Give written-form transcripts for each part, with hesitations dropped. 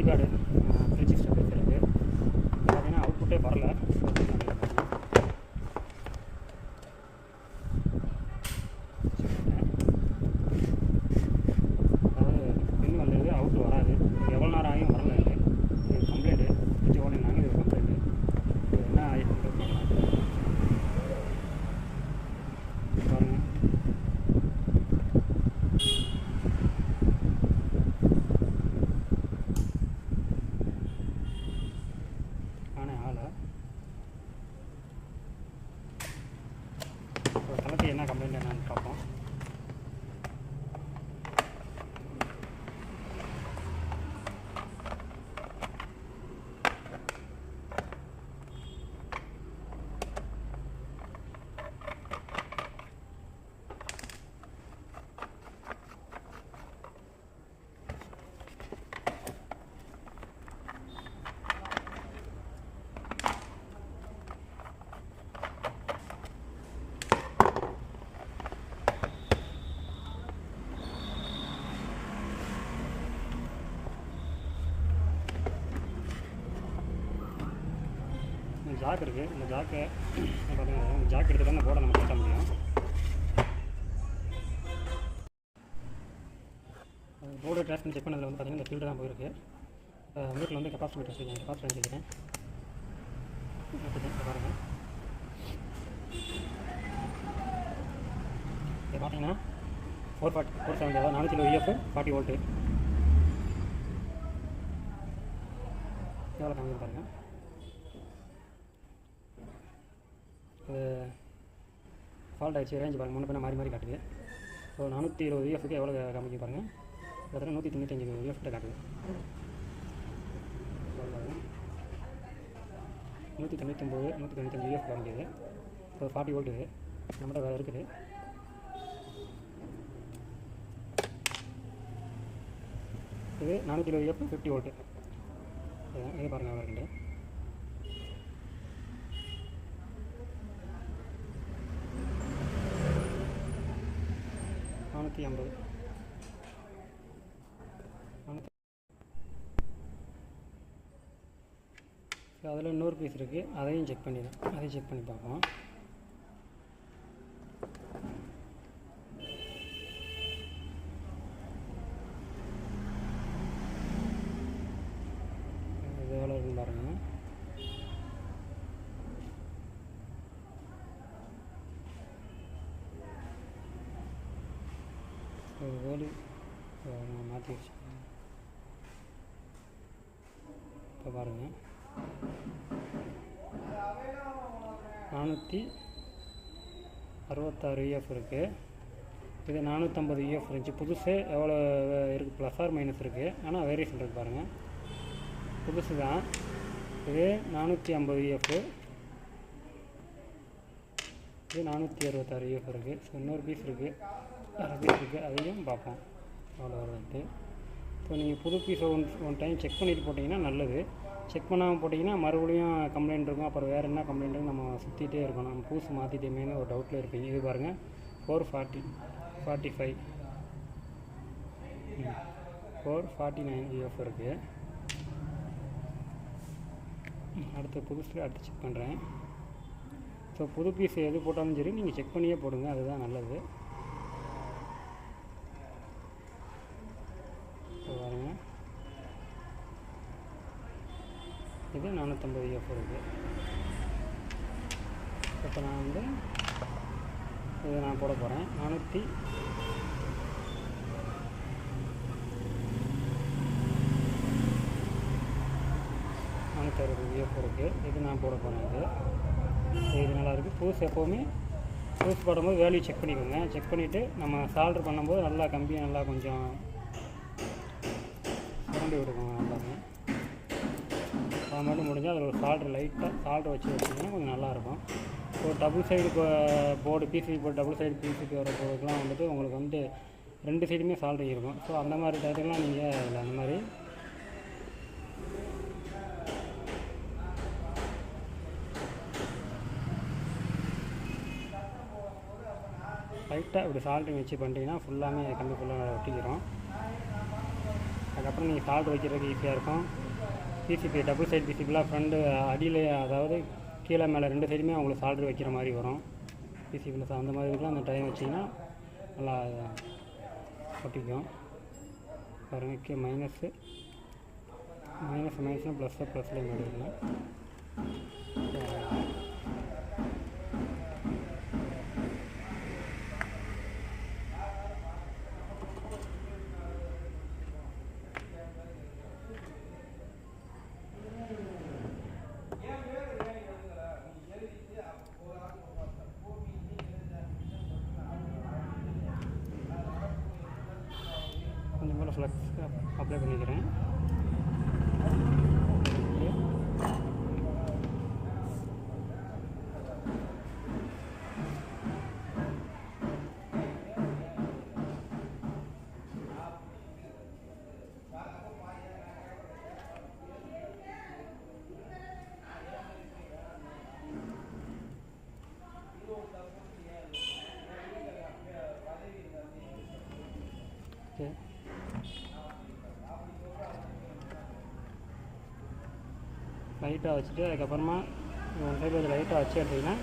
Card fridge ஸ்டெபிலைசருக்கு பார்த்தீங்கன்னா அவுட்புட்டே வரல. அதாவது பின் வந்தது அவுட் வராது. எவ்வளோ நேரம் ஆகியும் வரல. இது கம்ப்ளைண்ட்டு ஃப்ரிட்ஜ் ஓடினாங்க. இது கம்ப்ளைண்ட்டு. இது என்ன ஆகிட்டு பாருங்கள். தலைக்கு என்ன கம்ப்ளைண்ட் என்னன்னு பார்ப்போம். ஜாக் இருக்குது. இந்த ஜாக்கை பார்த்தீங்கன்னா இந்த ஜாக் எடுத்து தான் போட நம்ம கட்ட முடியும். போர்டு ட்ராஸ் பண்ணி செக் பண்ணதில் வந்து பார்த்திங்கன்னா இந்த ஃபில்டர் தான் போயிருக்கு. வீட்டில் வந்து கெப்பாசிட்டி வச்சுருக்கேன். கெப்பாசிட்டி வச்சுருக்கேன் பாருங்கள். இது பார்த்தீங்கன்னா 470 அதாவது 420 EF 40 வோல்ட்டு. எவ்வளோ காமிக்க பாருங்கள். இது ஃபால்ட் ஆகிடுச்சு. ரேஞ்சு பாருங்கள். முன்ன பின்ன மாறி மாறி காட்டுது. ஸோ 420 EFக்கு எவ்வளோ காமிக்க பாருங்கள். பார்த்தீங்கன்னா 195 EF கிட்ட காட்டுது. 195 EF காமிக்குது. ஸோ 40 வோல்ட் இது நம்மகிட்ட வேறு இருக்குது. இது 420 EF 50 வோல்ட்டு. இது பாருங்கள் எவ்வளோ இருக்குது. 450. ஸோ அதில் இன்னொரு பீஸ் இருக்குது. அதையும் செக் பண்ணி பார்ப்போம். இது எவ்வளோ இருக்குன்னு பாருங்கள். ஒரு வேலு மாற்றி வச்சு இப்போ பாருங்கள். 466 EF இருக்குது. இது 450 EF இருந்துச்சு. புதுசு எவ்வளோ இருக்குது, ப்ளஸ் ஆர் மைனஸ் இருக்குது. ஆனால் வேரியேஷன் இருக்குது பாருங்கள். புதுசு தான் இது 450 EF. இது 466 EF இருக்குது. ஸோ இன்னொரு பீஸ் இருக்குது, அதையும் பார்ப்போம் அவ்வளோ வருது. ஸோ நீங்கள் புது பீஸை ஒன் டைம் செக் பண்ணிவிட்டு போட்டிங்கன்னா நல்லது. செக் பண்ணாமல் போட்டிங்கன்னா மறுபடியும் கம்ப்ளைண்ட் இருக்கும். அப்புறம் வேறு என்ன கம்ப்ளைண்ட்டுன்னு நம்ம சுற்றிட்டே இருக்கணும். நம்ம புதுசு மாற்றிட்டேமேனு ஒரு டவுட்டில் இருப்பீங்க. இது பாருங்கள் 445 449 EF இருக்குது. அடுத்த புதுசில் அடுத்து செக் பண்ணுறேன். ஸோ புது பீஸ் எது போட்டாலும் சரி நீங்கள் செக் பண்ணியே போடுங்க, அதுதான் நல்லது. பாருங்க, இது 450 EF இருக்குது. இப்போ நான் வந்து இதை நான் போட போகிறேன். 460 EF இருக்குது. இது நான் போட போகிறேன். இது நல்லாயிருக்கு. புதுசு எப்போவுமே புதுசு போடும்போது வேல்யூ செக் பண்ணிக்கோங்க. செக் பண்ணிவிட்டு நம்ம சால்டர் பண்ணும்போது நல்லா கம்பியை நல்லா கொஞ்சம் சுரண்டி விட்டுக்கோங்க. நல்லாங்க அது மட்டும் முடிஞ்சால் அதில் ஒரு சால்டர் வச்சு வச்சிங்கன்னா கொஞ்சம் நல்லாயிருக்கும். இப்போ double side board PCB board double side PCB வர போர்டுக்கெலாம் வந்துட்டு உங்களுக்கு வந்து 2 சைடுமே சால்டரிங் இருக்கும். ஸோ அந்த மாதிரி டயத்துக்கெலாம் நீங்கள் அதில் அந்த மாதிரி லைட்டாக இப்படி சால்ட்ரிங் வச்சு பண்ணிட்டீங்கன்னா ஃபுல்லாமே கம்பி ஃபுல்லாக ஒட்டிக்கிறோம். அதுக்கப்புறம் அதுக்கப்புறம் நீங்கள் சால்ட் வைக்கிறதுக்கு ஈஸியாக இருக்கும். பிசிபி டபுள் சைட் பிசிபிலாம் ஃப்ரண்ட்டு அடியில், அதாவது கீழே மேலே 2 சைடுமே உங்களுக்கு சால்ட்ரு வைக்கிற மாதிரி வரும். பிசிபியில் அந்த மாதிரி இருக்கலாம். அந்த டைம் வச்சிங்கன்னா நல்லா ஒட்டிக்கும். பாருங்கள், மைனஸு ப்ளஸ்லேயும் எடுக்கலாம். கொஞ்சம் கூட ஃப்ளக்ஸ் அப்ளை பண்ணிக்கிறேன். ஓகே, லைட்டாக வச்சுட்டு அதுக்கப்புறமா ஒன் சைடு கொஞ்சம் லைட்டாக வச்சு எடுத்திங்கன்னா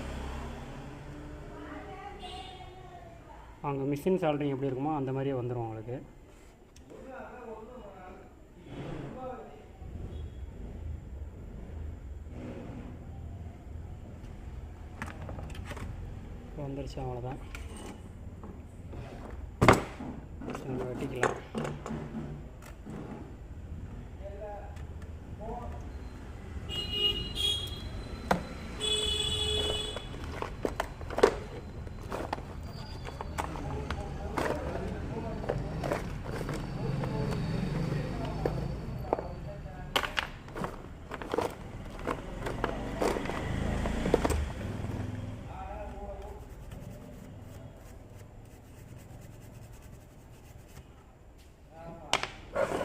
அங்கே மிஷின் சால்ட்ரிங் எப்படி இருக்குமோ அந்த மாதிரியே வந்துடும் உங்களுக்கு. இப்போ வந்துருச்சு, அவ்வளோதான். நம்ம வெட்டிக்கலாம்.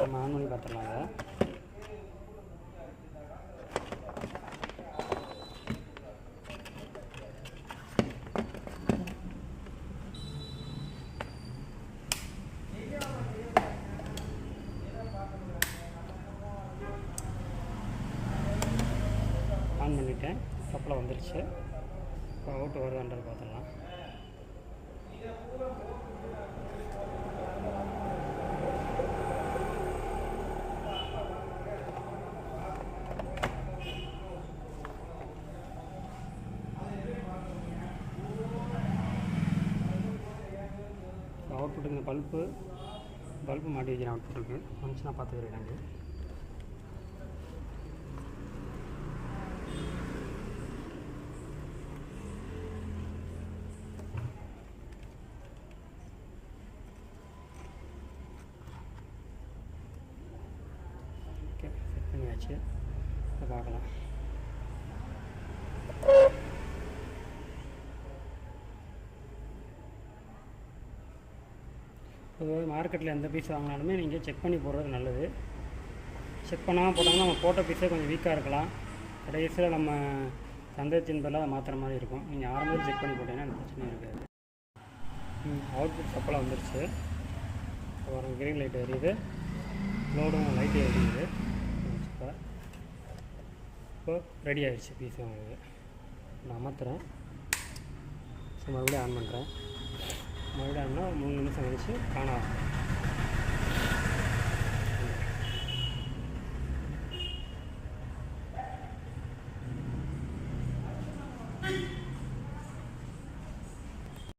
நம்ம ஆன் பண்ணி பார்த்துடலாம். அதை ஆன் பண்ணிவிட்டேன். சப்ளை வந்துருச்சு. இப்போ அவுட் வருதுன்றது பார்த்துடலாம். அவுட்புட்டுக்கு இந்த பல்பு மாட்டி வைக்கிறேன். அவுட்புட்டுக்கு வந்துச்சுன்னா பார்த்துக்கிறேன். எனக்கு ஓகே, செட் பண்ணியாச்சு. இப்போ பார்க்கலாம். பொதுவாக மார்க்கெட்டில் எந்த பீஸ் வாங்கினாலுமே நீங்கள் செக் பண்ணி போடுறது நல்லது. செக் பண்ணாமல் போட்டாங்கன்னா நம்ம போட்ட பீஸே கொஞ்சம் வீக்காக இருக்கலாம். கடைசியில் நம்ம சந்தேகத்தின் பதிலாக அதை மாற்றுற மாதிரி இருக்கும். நீங்கள் ஆரம்பத்தில் செக் பண்ணி போட்டீங்கன்னா அந்த பிரச்சனையும் இருக்காது. அவுட்புட் சப்பலாக வந்துருச்சு. ஒரு க்ரீன் லைட் எரியுது, லோடும் லைட்டு எரியுது. இப்போ ரெடி ஆகிடுச்சு பீஸு உங்களுக்கு. நான் அமர்த்துறேன். ஸோ மறுபடியும் ஆன் பண்ணுறேன். மறுபடியும் ஆனா 3 நிமிஷம் கழிச்சு ஆன் ஆகும்.